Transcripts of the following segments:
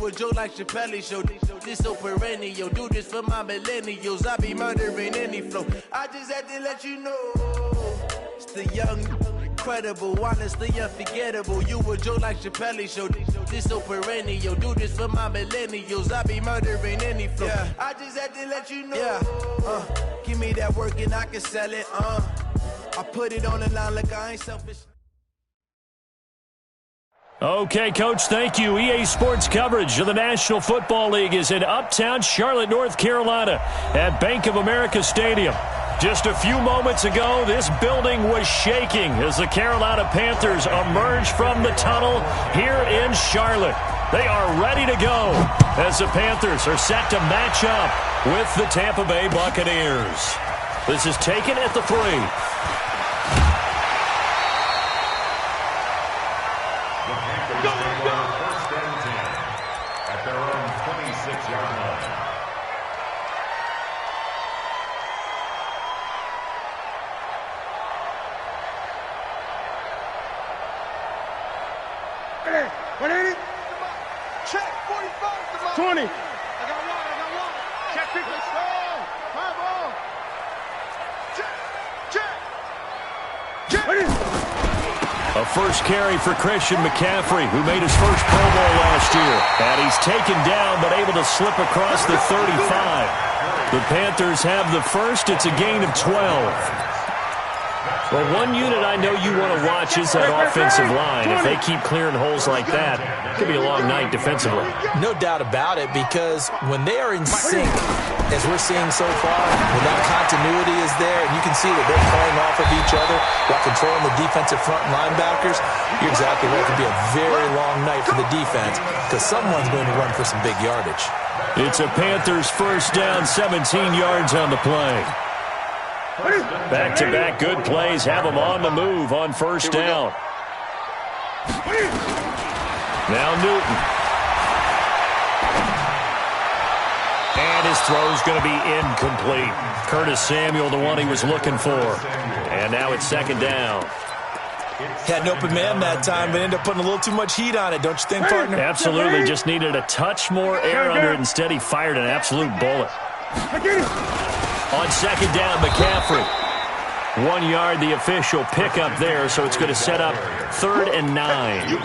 a joke like Chappelle Show. This so perennial. Do this for my millennials. I be murdering any flow. I just had to let you know. It's the young, incredible, honestly unforgettable. You a joke like Chappelle Show. This so perennial. Do this for my millennials. I be murdering any flow. Yeah. I just had to let you know. Yeah. Give me that work and I can sell it. I put it on the line like I ain't selfish. Okay, Coach, thank you. EA Sports coverage of the National Football League is in uptown Charlotte, North Carolina at Bank of America Stadium. Just a few moments ago, this building was shaking as the Carolina Panthers emerged from the tunnel here in Charlotte. They are ready to go as the Panthers are set to match up with the Tampa Bay Buccaneers. This is taken at the 3. What is it? Check 45. 20. I got one. Check 50. Five ball. Check. What is it? A first carry for Christian McCaffrey, who made his first Pro Bowl last year. And he's taken down, but able to slip across the 35. The Panthers have the first. It's a gain of 12. Well, one unit I know you want to watch is that offensive line. If they keep clearing holes like that, it could be a long night defensively. No doubt about it, because when they are in sync, as we're seeing so far, when that continuity is there, and you can see that they're playing off of each other while controlling the defensive front linebackers, you're exactly right. It could be a very long night for the defense because someone's going to run for some big yardage. It's a Panthers first down, 17 yards on the play. Back-to-back good plays have them on the move on first down. Now Newton. And his throw's going to be incomplete. Curtis Samuel, the one he was looking for. And now it's second down. Had an open man that time, but ended up putting a little too much heat on it, don't you think, partner? Absolutely. Just needed a touch more air under it. Instead, he fired an absolute bullet. On second down, McCaffrey. 1 yard, the official pickup there, so it's going to set up 3rd and 9.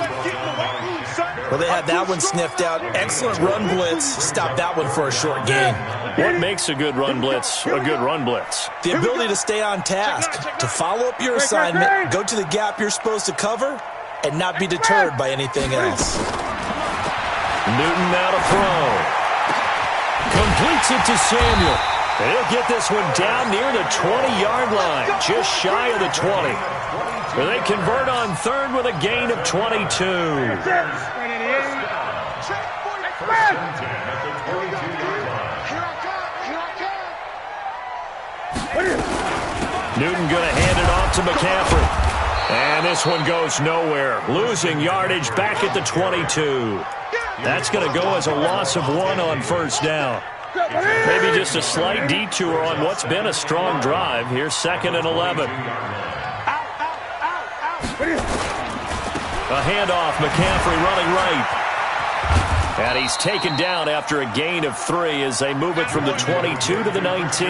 Well, they had that one sniffed out. Excellent run blitz. Stopped that one for a short gain. What makes a good run blitz a good run blitz? The ability to stay on task, to follow up your assignment, go to the gap you're supposed to cover, and not be deterred by anything else. Newton now to throw. Completes it to Samuel. And he'll get this one down near the 20-yard line, just shy of the 20. But they convert on 3rd with a gain of 22. Newton going to hand it off to McCaffrey. And this one goes nowhere. Losing yardage back at the 22. That's going to go as a loss of 1 on first down. Maybe just a slight detour on what's been a strong drive. Here's 2nd and 11. A handoff, McCaffrey running right. And he's taken down after a gain of 3 as they move it from the 22 to the 19.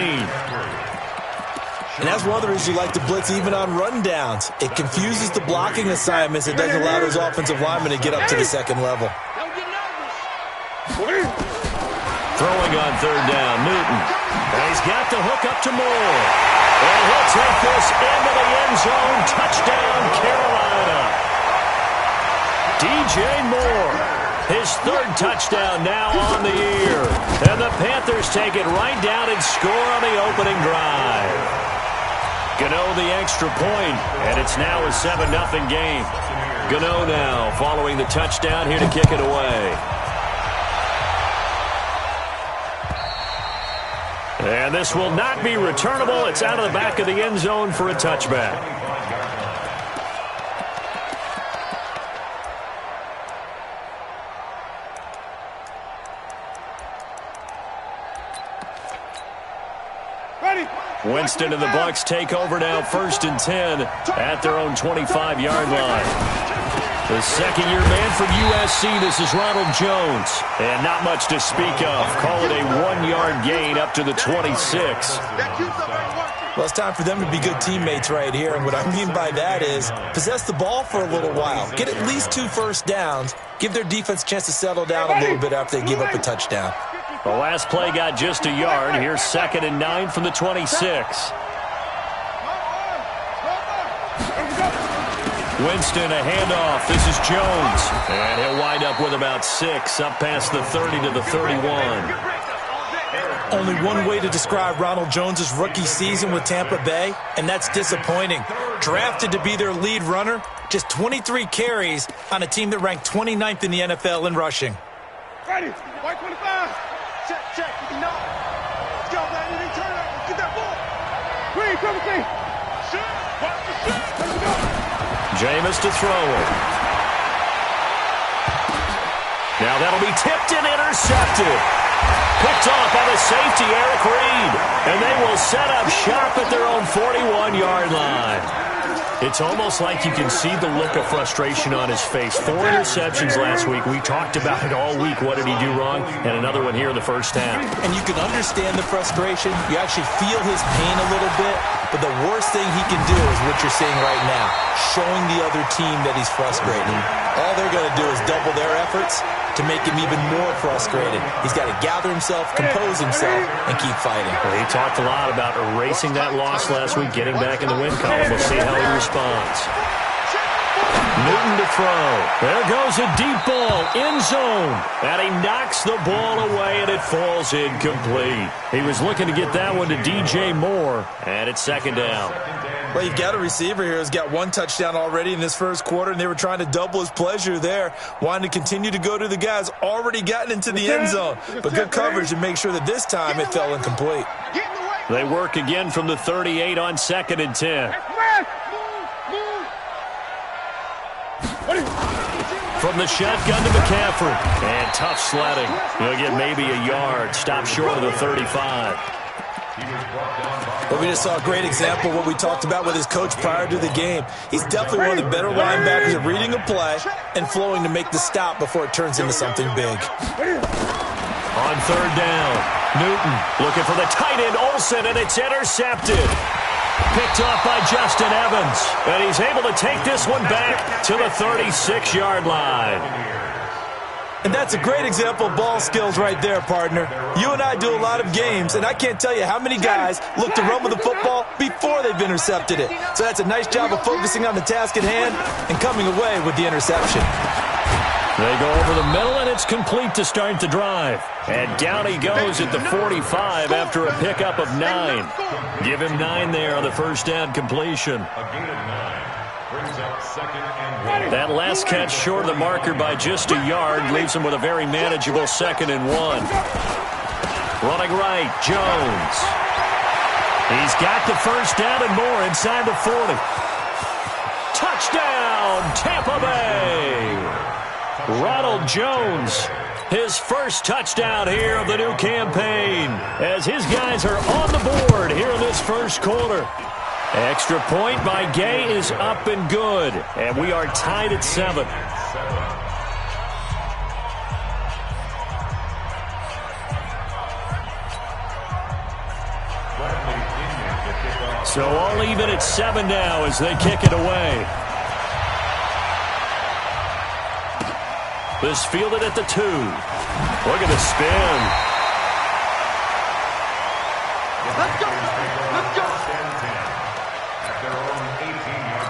And that's one of the reasons you like to blitz even on rundowns. It confuses the blocking assignments. It doesn't allow those offensive linemen to get up to the second level. Throwing on 3rd down, Newton. And he's got the hook up to Moore. And he'll take this into the end zone. Touchdown, Carolina. DJ Moore, his 3rd touchdown now on the year. And the Panthers take it right down and score on the opening drive. Gano the extra point, and it's now a 7-0 game. Gano now following the touchdown here to kick it away. And this will not be returnable. It's out of the back of the end zone for a touchback. Winston and the Bucs take over now, 1st and 10 at their own 25-yard line. The second-year man from USC, this is Ronald Jones. And not much to speak of. Call it a 1-yard gain up to the 26. Well, it's time for them to be good teammates right here. And what I mean by that is possess the ball for a little while. Get at least 2 first downs. Give their defense a chance to settle down a little bit after they give up a touchdown. The last play got just a yard. Here's 2nd and 9 from the 26. Winston, a handoff. This is Jones. And he'll wind up with about 6, up past the 30 to the 31. Only one way to describe Ronald Jones' rookie season with Tampa Bay, and that's disappointing. Drafted to be their lead runner, just 23 carries on a team that ranked 29th in the NFL in rushing. Ready, white 25. Check, no. Let's go, man. You turn it. Let's get that ball. Green, cover me. Shoot, watch the shoot. Let's go. Jameis to throw it. Now that'll be tipped and intercepted. Picked off by the safety, Eric Reed. And they will set up shop at their own 41-yard line. It's almost like you can see the look of frustration on his face. 4 interceptions last week. We talked about it all week. What did he do wrong? And another one here in the first half. And you can understand the frustration. You actually feel his pain a little bit. But the worst thing he can do is what you're seeing right now, showing the other team that he's frustrated. All they're going to do is double their efforts to make him even more frustrated. He's got to gather himself, compose himself, and keep fighting. Well, he talked a lot about erasing that loss last week, getting back in the win column. We'll see how he responds. Newton to throw. There goes a deep ball, end zone. And he knocks the ball away, and it falls incomplete. He was looking to get that one to DJ Moore, and it's 2nd down. Well, you've got a receiver here who's got 1 touchdown already in this first quarter, and they were trying to double his pleasure there, wanting to continue to go to the guys already gotten into the end zone. But good coverage to make sure that this time it fell incomplete. They work again from the 38 on 2nd and 10. From the shotgun to McCaffrey. And tough sledding. He'll get maybe a yard. Stop short of the 35. Well, we just saw a great example of what we talked about with his coach prior to the game. He's definitely one of the better linebackers at reading a play and flowing to make the stop before it turns into something big. On 3rd down, Newton looking for the tight end, Olsen, and it's intercepted. Picked off by Justin Evans. And he's able to take this one back to the 36-yard line. And that's a great example of ball skills right there, partner. You and I do a lot of games, and I can't tell you how many guys look to run with the football before they've intercepted it. So that's a nice job of focusing on the task at hand and coming away with the interception. They go over the middle, and it's complete to start the drive. And down he goes at the 45 after a pickup of 9. Give him 9 there on the first down completion. That last catch short of the marker by just a yard leaves him with a very manageable 2nd and 1. Running right, Jones. He's got the first down and more inside the 40. Touchdown, Tampa Bay! Ronald Jones, his first touchdown here of the new campaign, as his guys are on the board here in this first quarter. Extra point by Gay is up and good, and we are tied at 7. So all even at 7 now as they kick it away. This fielded at the 2. Look at the spin. Let's go. Let's go. At their own 18-yard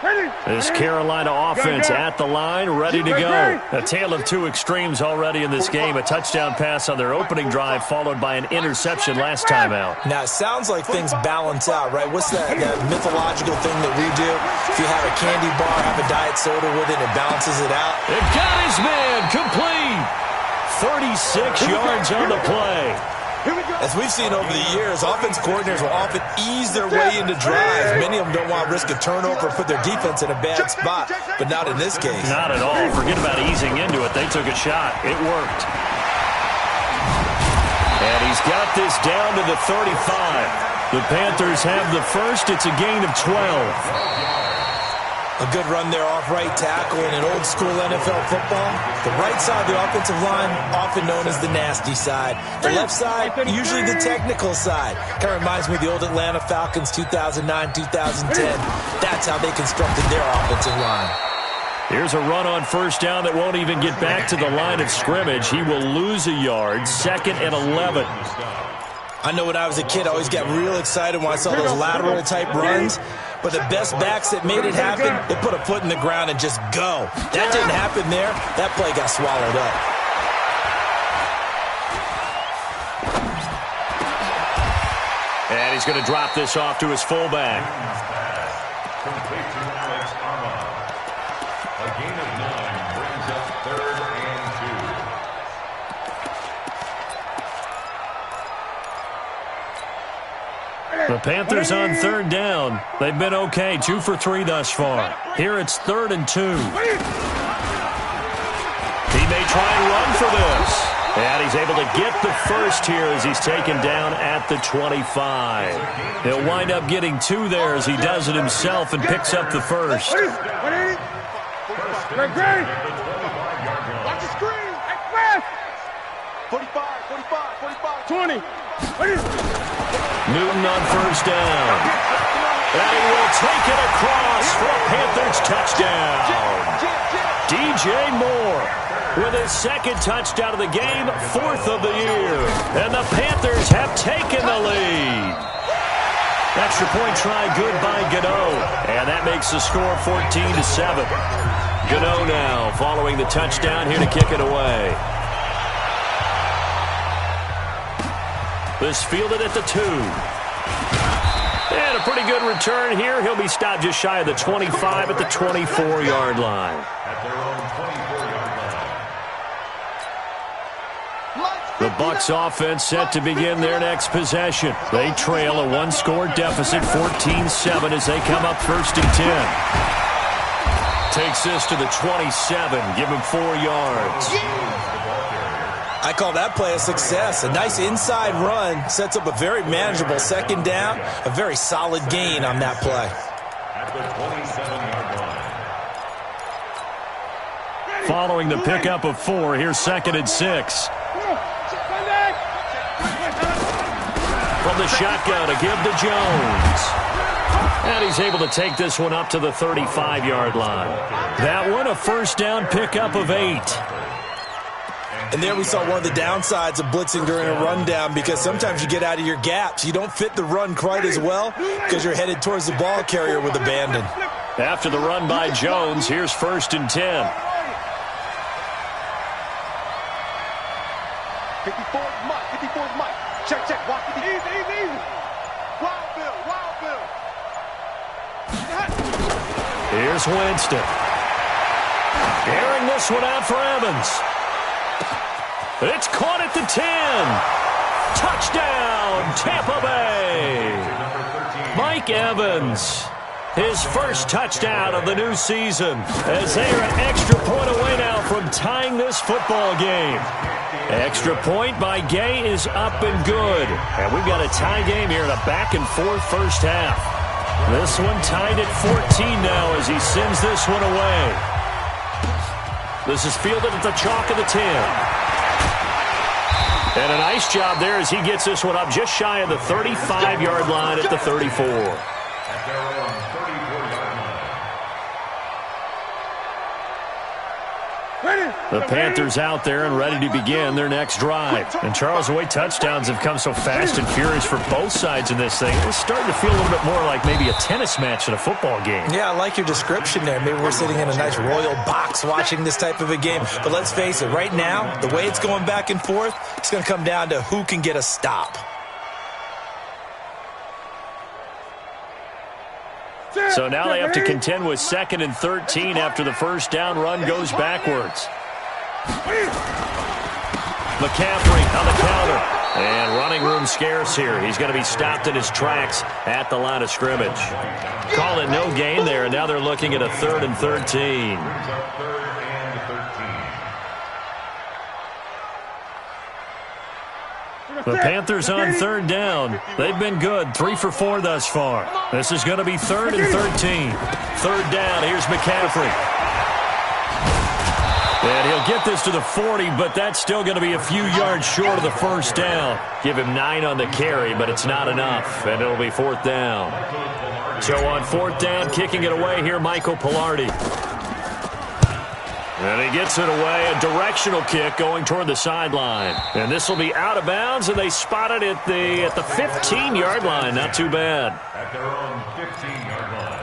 line. This Carolina offense at the line, ready to go. A tale of 2 extremes already in this game. A touchdown pass on their opening drive, followed by an interception last time out. Now, it sounds like things balance out, right? What's that mythological thing that we do? If you have a candy bar, have a diet soda with it, it balances it out. It got his man complete. 36 yards on the play. As we've seen over the years, offense coordinators will often ease their way into drives. Many of them don't want to risk a turnover or put their defense in a bad spot, but not in this case. Not at all. Forget about easing into it. They took a shot. It worked. And he's got this down to the 35. The Panthers have the first. It's a gain of 12. A good run there off right tackle in an old-school NFL football. The right side of the offensive line, often known as the nasty side. The left side, usually the technical side. Kind of reminds me of the old Atlanta Falcons 2009-2010. That's how they constructed their offensive line. Here's a run on first down that won't even get back to the line of scrimmage. He will lose a yard, 2nd and 11. I know when I was a kid, I always got real excited when I saw those lateral-type runs. But the best backs that made it happen, they put a foot in the ground and just go. That didn't happen there. That play got swallowed up. And he's going to drop this off to his fullback. Complete to Alex Armah. A gain of 9 brings up 3rd and 2. The Panthers on 3rd down. They've been okay, 2 for 3 thus far. Here it's 3rd and 2. He may try and run for this. And he's able to get the first here as he's taken down at the 25. He'll wind up getting 2 there as he does it himself and picks up the first. Watch the screen. Hey, fast. 45, 20. Newton on first down. And he will take it across for a Panthers touchdown. DJ Moore with his 2nd touchdown of the game, 4th of the year. And the Panthers have taken the lead. Extra point try good by Gano. And that makes the score 14-7. Gano now following the touchdown here to kick it away. This fielded at the 2. And a pretty good return here. He'll be stopped just shy of the 25 at the 24-yard line. At their own 24-yard line. The Bucs offense set to begin their next possession. They trail a 1-score deficit, 14-7 as they come up 1st and 10. Takes this to the 27, give him 4 yards. I call that play a success. A nice inside run sets up a very manageable 2nd down. A very solid gain on that play. At the 27-yard line. Following the pickup of 4, here's 2nd and 6. From the shotgun, a give to Jones. And he's able to take this one up to the 35-yard line. That one, a first down pickup of 8. And there we saw one of the downsides of blitzing during a rundown, because sometimes you get out of your gaps. You don't fit the run quite as well because you're headed towards the ball carrier with abandon. After the run by Jones, here's 1st and 10. 54's Mike. 54's Mike. Check. Walk it easy. Wild Bill. Here's Winston. Airing this one out for Evans. It's caught at the 10. Touchdown, Tampa Bay. Mike Evans, his first touchdown of the new season, as they are an extra point away now from tying this football game. Extra point by Gay is up and good. And we've got a tie game here in a back-and-forth first half. This one tied at 14 now as he sends this one away. This is fielded at the chalk of the 10. And a nice job there as he gets this one up just shy of the 35-yard line at the 34. At their own 34-yard line. The Panthers out there and ready to begin their next drive. And Charles, the way touchdowns have come so fast and furious for both sides in this thing, it's starting to feel a little bit more like maybe a tennis match in a football game. Yeah, I like your description there. Maybe we're sitting in a nice royal box watching this type of a game. But let's face it, right now, the way it's going back and forth, it's going to come down to who can get a stop. So now they have to contend with 2nd and 13 after the first down run goes backwards. McCaffrey on the counter. And running room scarce here. He's going to be stopped in his tracks at the line of scrimmage. Call it no gain there, and now they're looking at a 3rd and 13. The Panthers on third down. They've been good, 3 for 4 thus far. This is going to be 3rd and 13. Third down, here's McCaffrey. And he'll get this to the 40, but that's still going to be a few yards short of the first down. Give him 9 on the carry, but it's not enough, and it'll be 4th down. So on 4th down, kicking it away here, Michael Pilardi. And he gets it away, a directional kick going toward the sideline. And this will be out of bounds, and they spot it at the 15-yard line. Not too bad. At their own 15-yard line.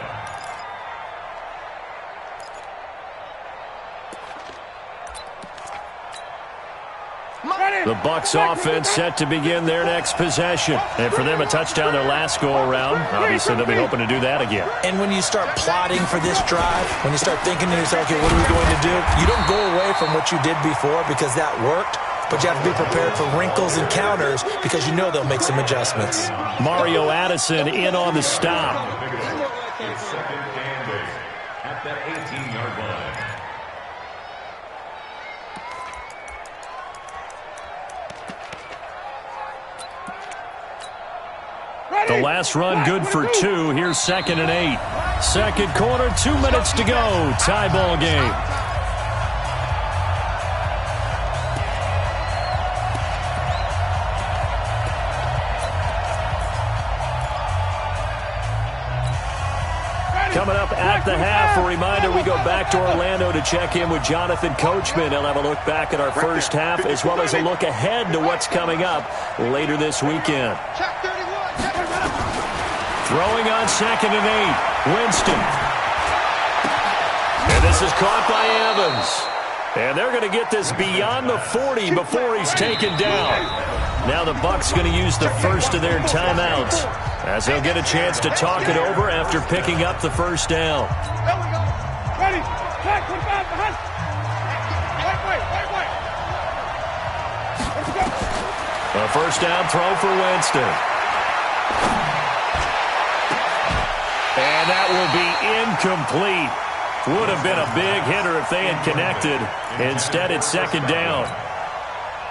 The Bucs offense set to begin their next possession. And for them, a touchdown their last go-around. Obviously, they'll be hoping to do that again. And when you start plotting for this drive, when you start thinking to yourself, okay, what are we going to do? You don't go away from what you did before because that worked, but you have to be prepared for wrinkles and counters because you know they'll make some adjustments. Mario Addison in on the stop. It's 2nd and 8 at that 18-yard line. The last run good for 2. Here's 2nd and 8. Second quarter, 2 minutes to go. Tie ball game. Coming up at the half, a reminder, we go back to Orlando to check in with Jonathan Coachman. He'll have a look back at our first half as well as a look ahead to what's coming up later this weekend. Throwing on 2nd and 8. Winston. And this is caught by Evans. And they're going to get this beyond the 40 before he's taken down. Now the Bucs going to use the first of their timeouts as they'll get a chance to talk it over after picking up the first down. There we go. Ready. Back, 25 behind. Wait. Let's go. A first down throw for Winston. And that will be incomplete. Would have been a big hitter if they had connected. Instead, it's 2nd down.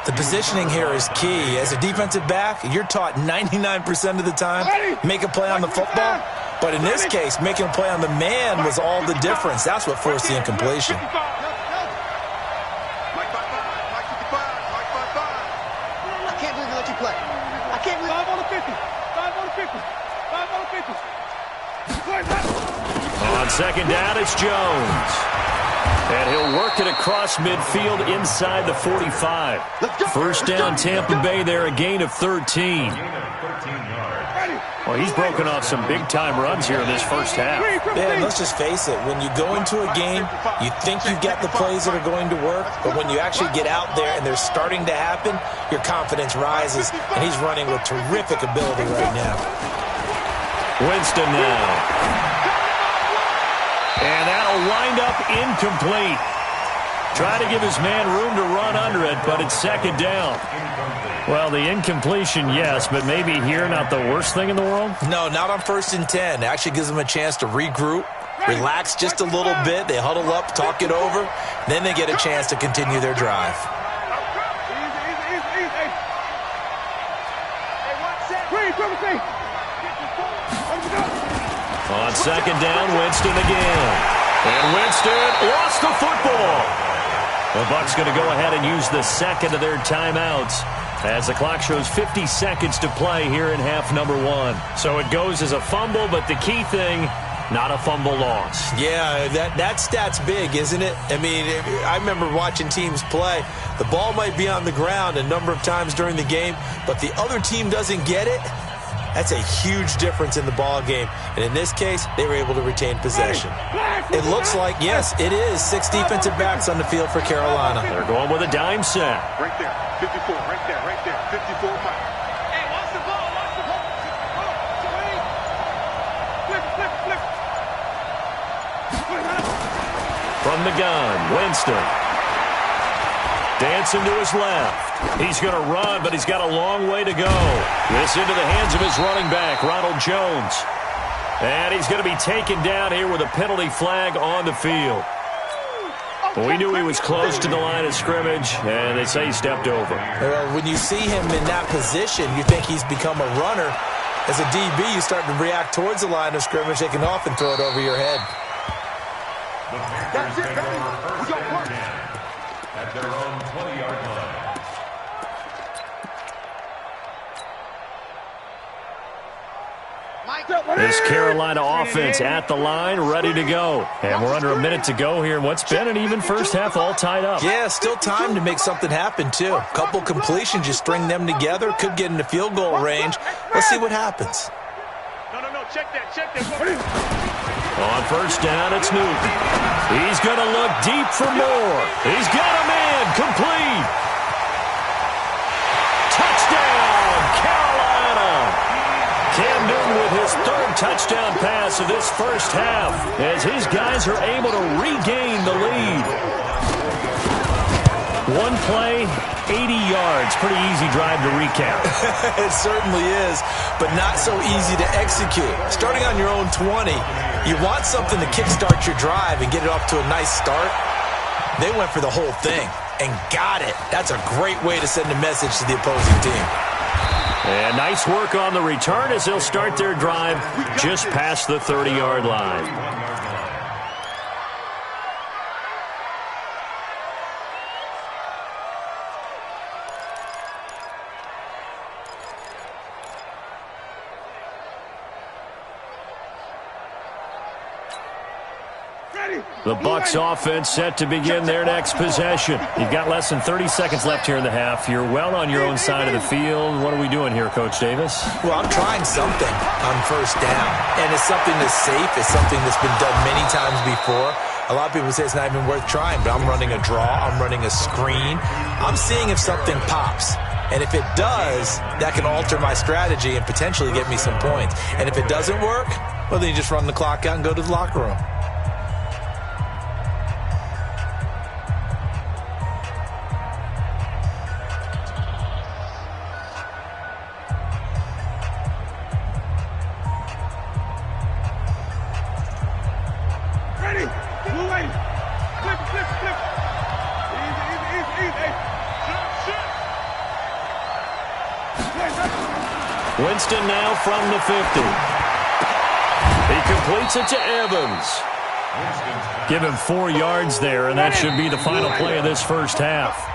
The positioning here is key. As a defensive back, you're taught 99% of the time, make a play on the football. But in this case, making a play on the man was all the difference. That's what forced the incompletion. I can't believe they let you play. I can't believe 5 on the 50. 5 on the 50. 5 on the 50. On 2nd down, it's Jones. And he'll work it across midfield inside the 45. First down, Tampa Bay there, a gain of 13. Well, he's broken off some big-time runs here in this first half. Yeah, and let's just face it. When you go into a game, you think you've got the plays that are going to work, but when you actually get out there and they're starting to happen, your confidence rises, and he's running with terrific ability right now. Winston now. And that'll wind up incomplete. Trying to give his man room to run under it, but it's 2nd down. Well, the incompletion, yes, but maybe here not the worst thing in the world? No, not on 1st and 10. It actually gives them a chance to regroup, relax just a little bit. They huddle up, talk it over. Then they get a chance to continue their drive. On 2nd down, Winston again. And Winston lost the football. The Bucs going to go ahead and use the second of their timeouts as the clock shows 50 seconds to play here in half number 1. So it goes as a fumble, but the key thing, not a fumble loss. Yeah, that stat's big, isn't it? I mean, I remember watching teams play. The ball might be on the ground a number of times during the game, but the other team doesn't get it. That's a huge difference in the ball game. And in this case, they were able to retain possession. It looks like, yes, it is 6 defensive backs on the field for Carolina. They're going with a dime set. Right there, 54, right there, 54. Hey, watch the ball, Flip. From the gun, Winston. Dancing to his left. He's going to run, but he's got a long way to go. This into the hands of his running back, Ronald Jones. And he's going to be taken down here with a penalty flag on the field. Well, we knew he was close to the line of scrimmage, and they say he stepped over. Well, when you see him in that position, you think he's become a runner. As a DB, you start to react towards the line of scrimmage. They can often throw it over your head. The Panthers take over first and 10 at their own 20-yard line. This Carolina offense at the line, ready to go. And we're under a minute to go here in what's been an even first half, all tied up. Yeah, still time to make something happen, too. A couple completions, you string them together, could get into field goal range. Let's see what happens. No, check that. On first down, it's Newton. He's going to look deep for more. He's got a man, complete. Touchdown, Carolina. Cam Newton with his third touchdown pass of this first half as his guys are able to regain the lead. One play, 80 yards. Pretty easy drive to recap. It certainly is, but not so easy to execute. Starting on your own 20, you want something to kickstart your drive and get it off to a nice start. They went for the whole thing and got it. That's a great way to send a message to the opposing team. And nice work on the return as they'll start their drive just past the 30-yard line. The Bucs offense set to begin their next possession. You've got less than 30 seconds left here in the half. You're well on your own side of the field. What are we doing here, Coach Davis? Well, I'm trying something on first down, and it's something that's safe. It's something that's been done many times before. A lot of people say it's not even worth trying, but I'm running a draw. I'm running a screen. I'm seeing if something pops. And if it does, that can alter my strategy and potentially get me some points. And if it doesn't work, well, then you just run the clock out and go to the locker room. Winston now from the 50. He completes it to Evans. Give him 4 yards there, and that should be the final play of this first half.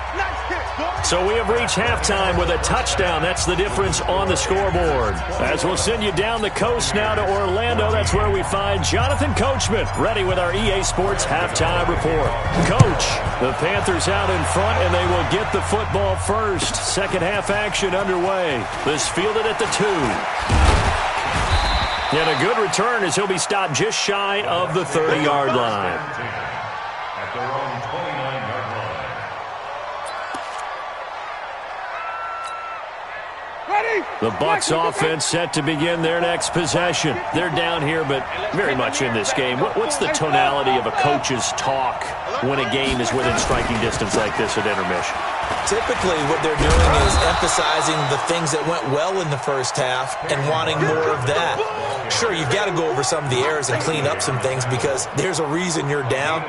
So we have reached halftime with a touchdown. That's the difference on the scoreboard. As we'll send you down the coast now to Orlando, that's where we find Jonathan Coachman, ready with our EA Sports halftime report. Coach, the Panthers out in front, and they will get the football first. Second half action underway. This fielded at the 2. And a good return as he'll be stopped just shy of the 30-yard line. At their own 29-yard line. The Bucs offense set to begin their next possession. They're down here, but very much in this game. What's the tonality of a coach's talk when a game is within striking distance like this at intermission? Typically, what they're doing is emphasizing the things that went well in the first half and wanting more of that. Sure, you've got to go over some of the errors and clean up some things because there's a reason you're down.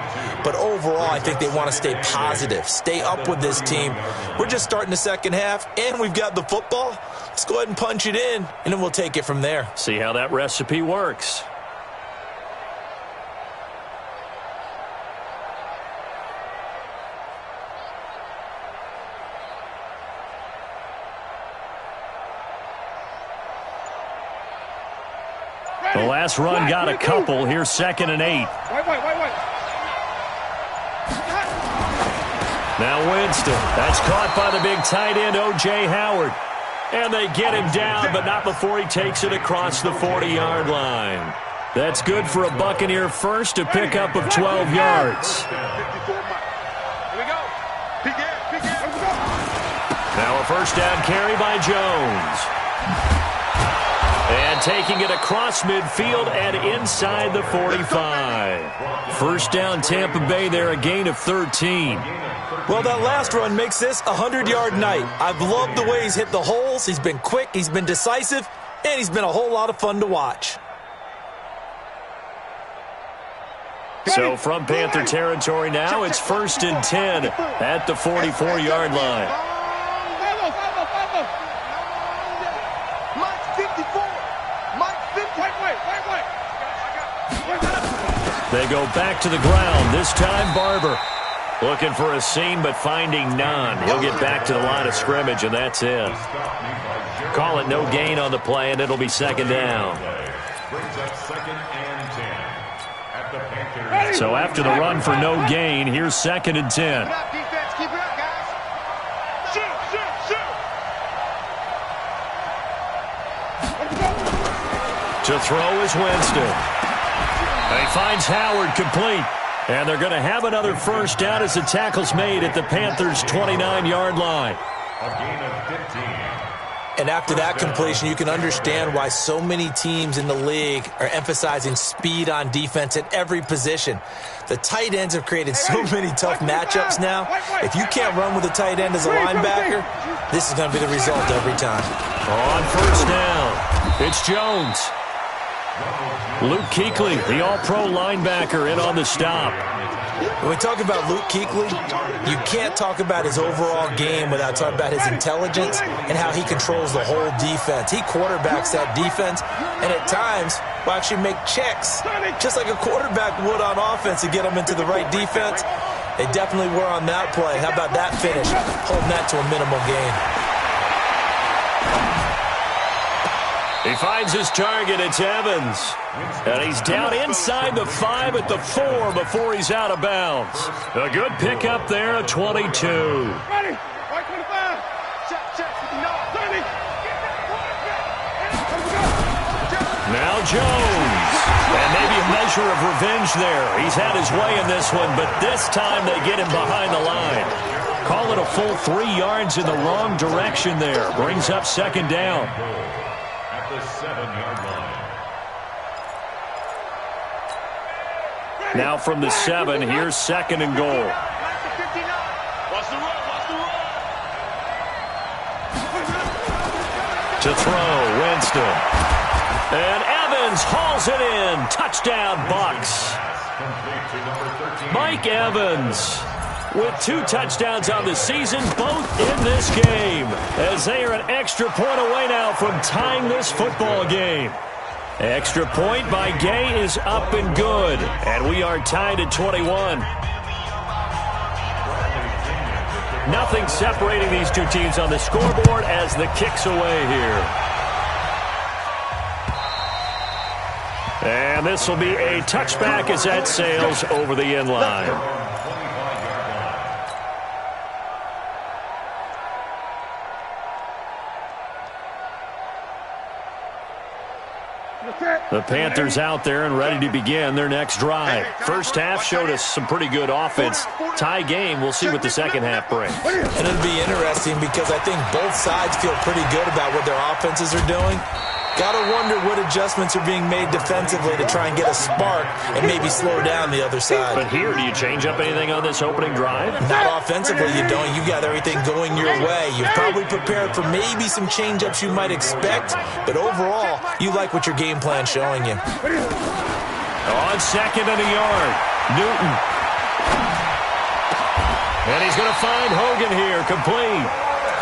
But overall, I think they want to stay positive, stay up with this team. We're just starting the second half, and we've got the football. Let's go ahead and punch it in, and then we'll take it from there. See how that recipe works. The last run got a couple. Here's 2nd and 8. Now Winston. That's caught by the big tight end, O.J. Howard. And they get him down, but not before he takes it across the 40-yard line. That's good for a Buccaneer first to pick up of 12 yards. Now a first down carry by Jones. And taking it across midfield and inside the 45. First down Tampa Bay there, a gain of 13. Well, that last run makes this a 100-yard night. I've loved the way he's hit the holes. He's been quick, he's been decisive, and he's been a whole lot of fun to watch. So from Panther territory now, it's 1st and 10 at the 44-yard line. They go back to the ground. This time, Barber looking for a seam, but finding none. He'll get back to the line of scrimmage, and that's it. Call it no gain on the play, and it'll be 2nd down. So after the run for no gain, here's 2nd and 10. To throw is Winston. He finds Howard complete. And they're going to have another 1st down as the tackle's made at the Panthers' 29-yard line. A gain of 15. And after that completion, you can understand why so many teams in the league are emphasizing speed on defense at every position. The tight ends have created so many tough matchups now. If you can't run with a tight end as a linebacker, this is going to be the result every time. On 1st down, it's Jones. Luke Kuechly, the all-pro linebacker, in on the stop. When we talk about Luke Kuechly, you can't talk about his overall game without talking about his intelligence and how he controls the whole defense. He quarterbacks that defense, and at times will actually make checks, just like a quarterback would on offense to get them into the right defense. They definitely were on that play. How about that finish? Holding that to a minimal gain. He finds his target. It's Evans. And he's down inside the 5 at the 4 before he's out of bounds. A good pickup there at 22. Ready. White 25. Check. No. 30. Now Jones. And maybe a measure of revenge there. He's had his way in this one, but this time they get him behind the line. Call it a full 3 yards in the wrong direction there. Brings up 2nd down. At the 7-yard line. Now from the 7, here's 2nd and goal. Watch the run. To throw, Winston. And Evans hauls it in. Touchdown, Bucks. Mike Evans with 2 touchdowns on the season, both in this game, as they are an extra point away now from tying this football game. Extra point by Gay is up and good, and we are tied at 21. Nothing separating these two teams on the scoreboard as the kick's away here. And this will be a touchback as that sails over the end line. The Panthers out there and ready to begin their next drive. First half showed us some pretty good offense. Tie game, we'll see what the second half brings. And it'll be interesting because I think both sides feel pretty good about what their offenses are doing. Got to wonder what adjustments are being made defensively to try and get a spark and maybe slow down the other side. But here, do you change up anything on this opening drive? Not offensively, you don't. You got everything going your way. You've probably prepared for maybe some change-ups you might expect, but overall, you like what your game plan's showing you. On 2nd and a yard, Newton. And he's going to find Hogan here, complete.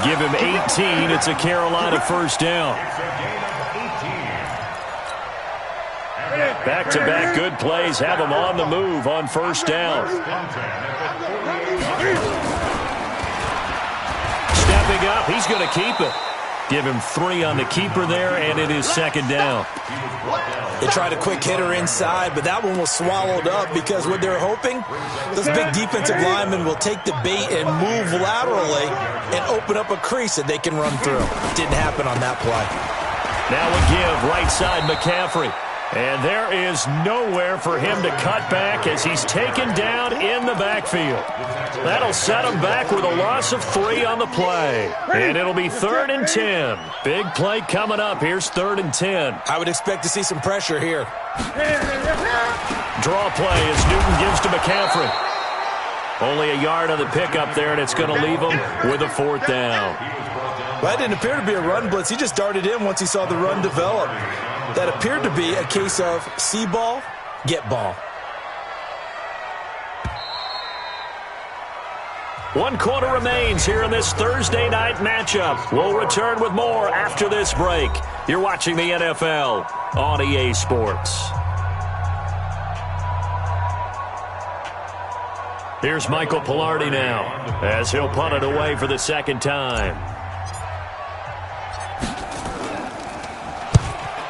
Give him 18. It's a Carolina 1st down. Back-to-back good plays have him on the move on 1st down. Stepping up, he's going to keep it. Give him 3 on the keeper there, and it is 2nd down. They tried a quick hitter inside, but that one was swallowed up because what they're hoping, those big defensive linemen will take the bait and move laterally and open up a crease that they can run through. Didn't happen on that play. Now a give, right side McCaffrey. And there is nowhere for him to cut back as he's taken down in the backfield. That'll set him back with a loss of 3 on the play. And it'll be 3rd and 10. Big play coming up. Here's 3rd and 10. I would expect to see some pressure here. Draw play as Newton gives to McCaffrey. Only a yard on the pickup there, and it's going to leave him with a 4th down. Well, that didn't appear to be a run blitz. He just darted in once he saw the run develop. That appeared to be a case of see ball, get ball. 1 quarter remains here in this Thursday night matchup. We'll return with more after this break. You're watching the NFL on EA Sports. Here's Michael Pilardi now as he'll punt it away for the second time.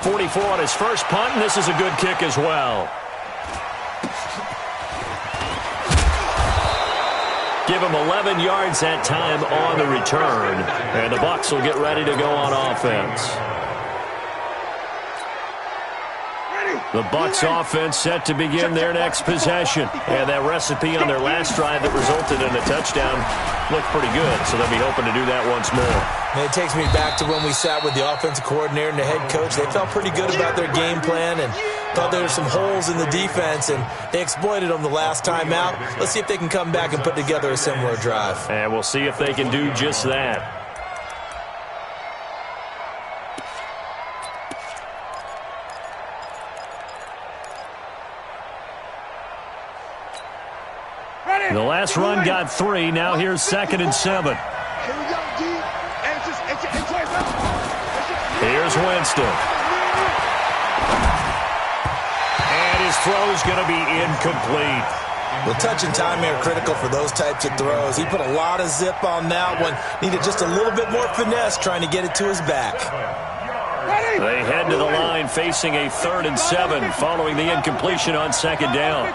44 on his first punt, and this is a good kick as well. Give him 11 yards that time on the return, and the Bucs will get ready to go on offense. The Bucs offense set to begin their next possession. And that recipe on their last drive that resulted in a touchdown looked pretty good, so they'll be hoping to do that once more. And it takes me back to when we sat with the offensive coordinator and the head coach. They felt pretty good about their game plan and thought there were some holes in the defense, and they exploited them the last time out. Let's see if they can come back and put together a similar drive. And we'll see if they can do just that. The last run got 3. Now here's 2nd and 7. Here's Winston. And his throw's going to be incomplete. Well, touch and timing are critical for those types of throws. He put a lot of zip on that one. Needed just a little bit more finesse trying to get it to his back. They head to the line facing a 3rd and 7 following the incompletion on 2nd down.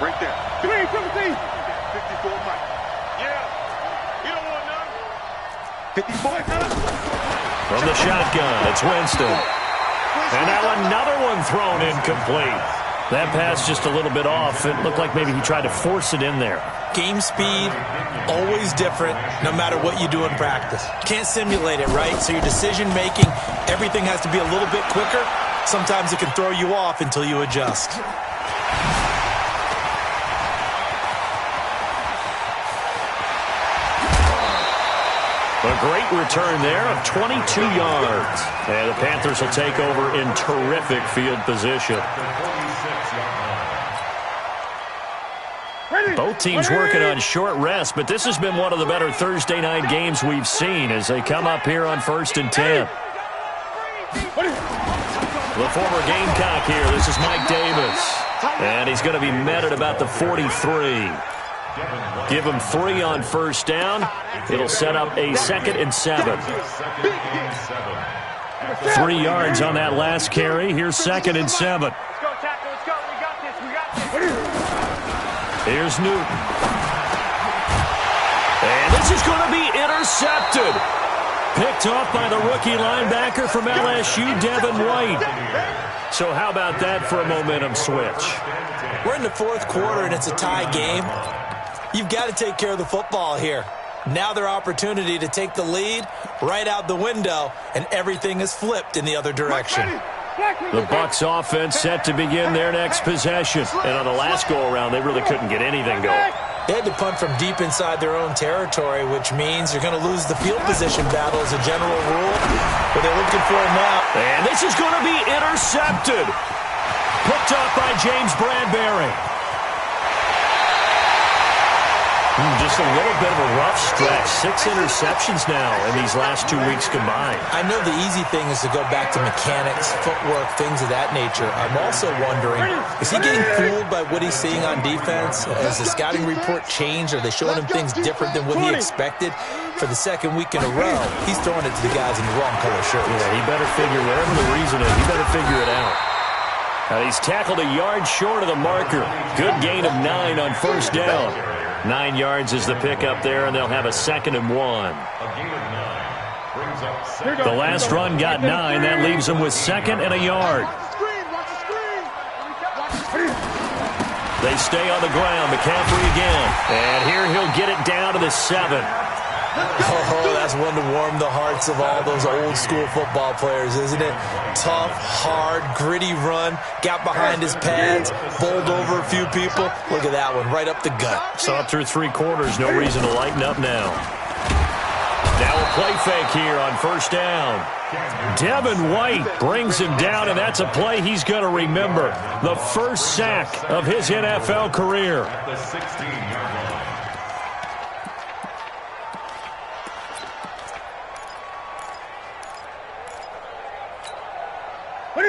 Right there. 3-17. 54, Mike. Yeah. You don't want none. 54. From the shotgun, it's Winston. And now another one thrown incomplete. That pass just a little bit off. It looked like maybe he tried to force it in there. Game speed, always different, no matter what you do in practice. Can't simulate it, right? So your decision-making, everything has to be a little bit quicker. Sometimes it can throw you off until you adjust. A great return there of 22 yards. And the Panthers will take over in terrific field position. Both teams working on short rest, but this has been one of the better Thursday night games we've seen as they come up here on 1st and 10. The former Gamecock here. This is Mike Davis. And he's going to be met at about the 43. Give him 3 on 1st down. It'll set up a 2nd and 7. 3 yards on that last carry. Here's 2nd and 7. Let's go, tackle. Let's go. We got this. We got this. Here's Newton. And this is going to be intercepted. Picked off by the rookie linebacker from LSU, Devin White. So how about that for a momentum switch? We're in the 4th quarter, and it's a tie game. You've got to take care of the football here. Now their opportunity to take the lead right out the window, and everything is flipped in the other direction. The Bucs offense set to begin their next possession. And on the last go-around, they really couldn't get anything going. They had to punt from deep inside their own territory, which means you're going to lose the field position battle as a general rule. But they're looking for it now. And this is going to be intercepted. Picked up by James Bradbury. Just a little bit of a rough stretch. 6 interceptions now in these last 2 weeks combined. I know the easy thing is to go back to mechanics, footwork, things of that nature. I'm also wondering, is he getting fooled by what he's seeing on defense? Has the scouting report changed? Are they showing him things different than what he expected? For the 2nd week in a row, he's throwing it to the guys in the wrong color shirt. Yeah, he better figure, whatever the reason is, he better figure it out. He's tackled a yard short of the marker. Good gain of 9 on 1st down. 9 yards is the pickup there, and they'll have a 2nd and 1. The last run got 9. That leaves them with 2nd and a yard. They stay on the ground. McCaffrey again. And here he'll get it down to the 7. Oh, that's one to warm the hearts of all those old-school football players, isn't it? Tough, hard, gritty run, got behind his pads, bowled over a few people. Look at that one, right up the gut. Saw it through 3 quarters, no reason to lighten up now. Now a play fake here on first down. Devin White brings him down, and that's a play he's going to remember. The first sack of his NFL career. At the 16-yard line.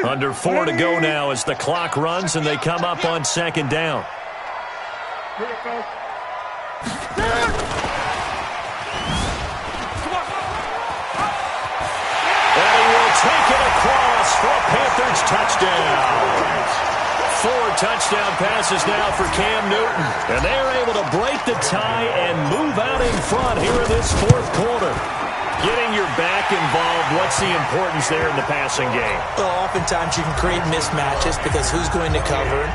Under 4 to go now as the clock runs and they come up on second down. And he will take it across for a Panthers touchdown. 4 touchdown passes now for Cam Newton. And they're able to break the tie and move out in front here in this fourth quarter. Getting your back involved, what's the importance there in the passing game? Well, oftentimes you can create mismatches because who's going to cover him,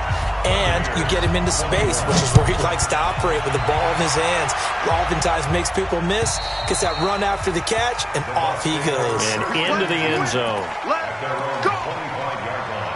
and you get him into space, which is where he likes to operate with the ball in his hands. Oftentimes makes people miss, gets that run after the catch, and off he goes. And into the end zone. Let's go! 25-yard line.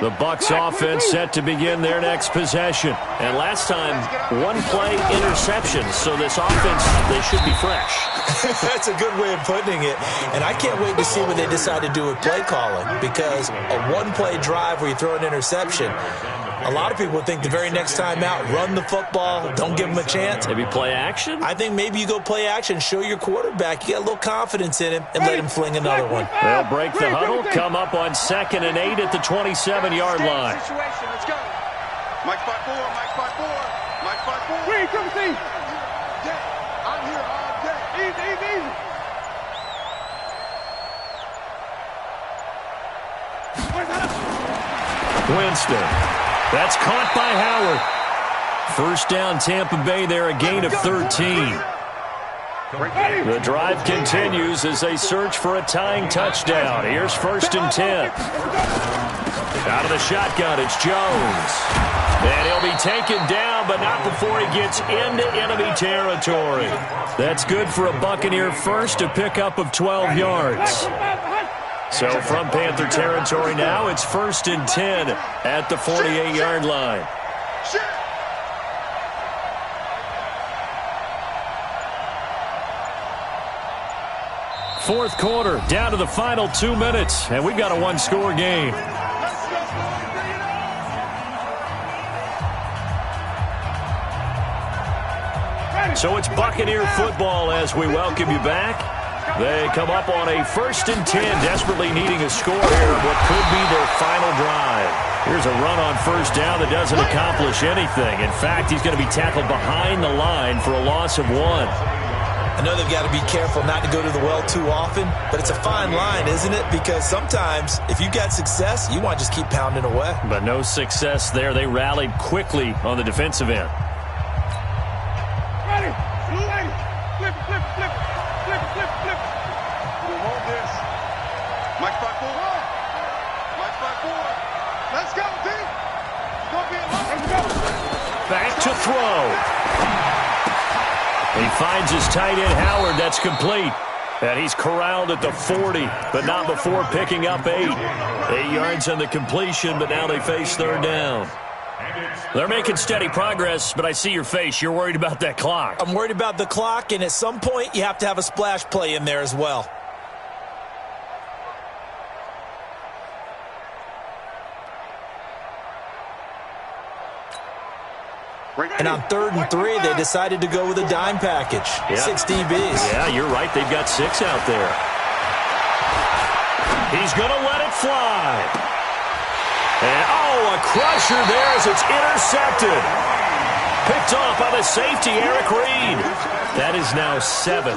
The Bucs offense set to begin their next possession. And last time, one play interception. So this offense, they should be fresh. That's a good way of putting it. And I can't wait to see what they decide to do with play calling, because a one-play drive where you throw an interception, a lot of people think the very next time out, run the football, don't give them a chance. Maybe play action? I think maybe you go play action, show your quarterback, you got a little confidence in him, and let him fling another one. They'll break the huddle, come up on 2nd and 8 at the 27-yard line. Let's go. Mike 5-4, Mike 5-4, Mike 5-4. Wait, come see. I'm here all day. Easy. Winston. That's caught by Howard. First down, Tampa Bay there, a gain of 13. The drive continues as they search for a tying touchdown. Here's 1st and 10. Out of the shotgun, it's Jones. And he'll be taken down, but not before he gets into enemy territory. That's good for a Buccaneer first, a pickup of 12 yards. So from Panther territory now, it's 1st and 10 at the 48-yard line. Fourth quarter, down to the final 2 minutes, and we've got a one-score game. So it's Buccaneer football as we welcome you back. They come up on a 1st and 10, desperately needing a score here of what could be their final drive. Here's a run on 1st down that doesn't accomplish anything. In fact, he's going to be tackled behind the line for a loss of 1. I know they've got to be careful not to go to the well too often, but it's a fine line, isn't it? Because sometimes, if you've got success, you want to just keep pounding away. But no success there. They rallied quickly on the defensive end. Ready. Flip. Hold this. Mike 5-4. Mike 5-4. Let's go, D. Let's go. Back to throw. He finds his tight end, Howard. That's complete. And he's corralled at the 40, but not before picking up 8. 8 yards on the completion, but now they face 3rd down. They're making steady progress, but I see your face. You're worried about that clock. I'm worried about the clock, and at some point, you have to have a splash play in there as well. And on 3rd and 3, they decided to go with a dime package. Yeah. 6 DBs. Yeah, you're right. They've got 6 out there. He's going to let it fly. And, a crusher there as it's intercepted. Picked off by the safety, Eric Reed. That is now 7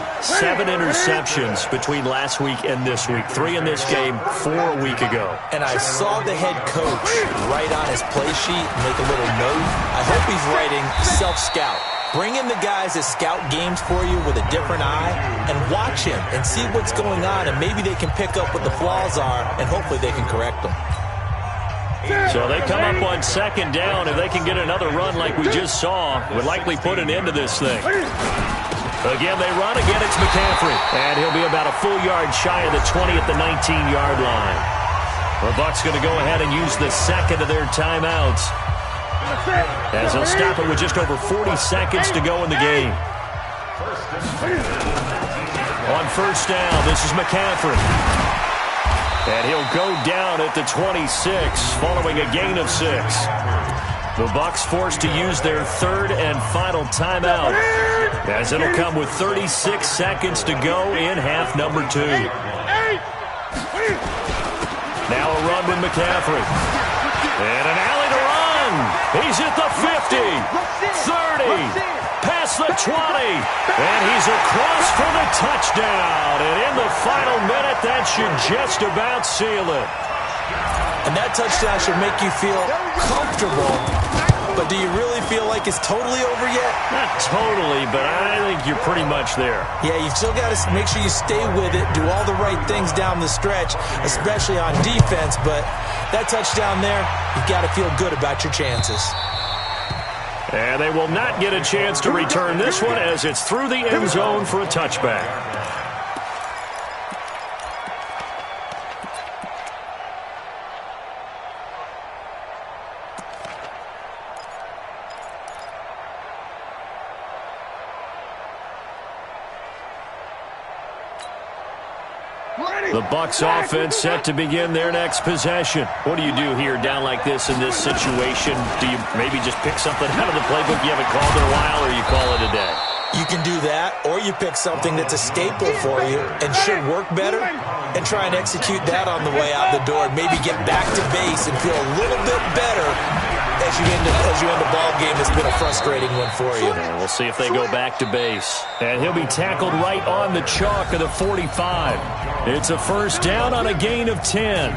interceptions between last week and this week. 3 in this game, 4 a week ago. And I saw the head coach write on his play sheet, make a little note. I hope he's writing self-scout. Bring in the guys that scout games for you with a different eye and watch him and see what's going on, and maybe they can pick up what the flaws are, and hopefully they can correct them. So they come up on 2nd down. If they can get another run like we just saw, would likely put an end to this thing. Again, they run. Again, it's McCaffrey. And he'll be about a full yard shy of the 20 at the 19-yard line. The Bucs going to go ahead and use the second of their timeouts, as he'll stop it with just over 40 seconds to go in the game. On first down, this is McCaffrey. And he'll go down at the 26, following a gain of 6. The Bucs forced to use their third and final timeout, as it'll come with 36 seconds to go in half number 2. Now a run with McCaffrey. And an alley to run. He's at the 50, 30, past the 20, and he's across for the touchdown. And in the final minute, that should just about seal it. And that touchdown should make you feel comfortable. But do you really feel like it's totally over yet? Not totally, but I think you're pretty much there. Yeah, you've still got to make sure you stay with it, do all the right things down the stretch, especially on defense. But that touchdown there, you've got to feel good about your chances. And they will not get a chance to return this one, as it's through the end zone for a touchback. The Bucs offense set to begin their next possession. What do you do here down like this in this situation? Do you maybe just pick something out of the playbook you haven't called in a while, or you call it a day? You can do that, or you pick something that's a staple for you and should work better and try and execute that on the way out the door and maybe get back to base and feel a little bit better as you end a ball game that's been a frustrating one for you. And we'll see if they go back to base. And he'll be tackled right on the chalk of the 45. It's a first down on a gain of 10.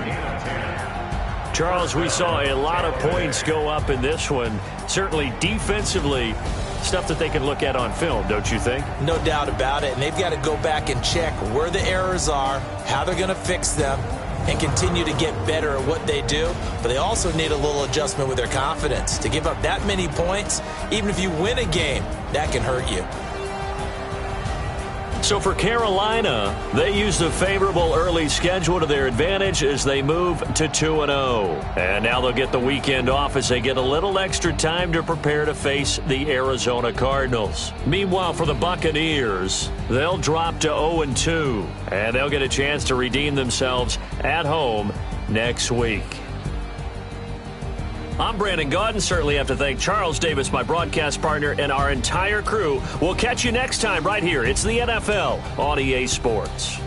Charles, we saw a lot of points go up in this one. Certainly defensively, stuff that they can look at on film, don't you think? No doubt about it. And they've got to go back and check where the errors are, how they're going to fix them, and continue to get better at what they do. But they also need a little adjustment with their confidence. To give up that many points, even if you win a game, that can hurt you. So for Carolina, they used a favorable early schedule to their advantage as they move to 2-0. And now they'll get the weekend off as they get a little extra time to prepare to face the Arizona Cardinals. Meanwhile, for the Buccaneers, they'll drop to 0-2, and they'll get a chance to redeem themselves at home next week. I'm Brandon Gaudin. Certainly have to thank Charles Davis, my broadcast partner, and our entire crew. We'll catch you next time right here. It's the NFL on EA Sports.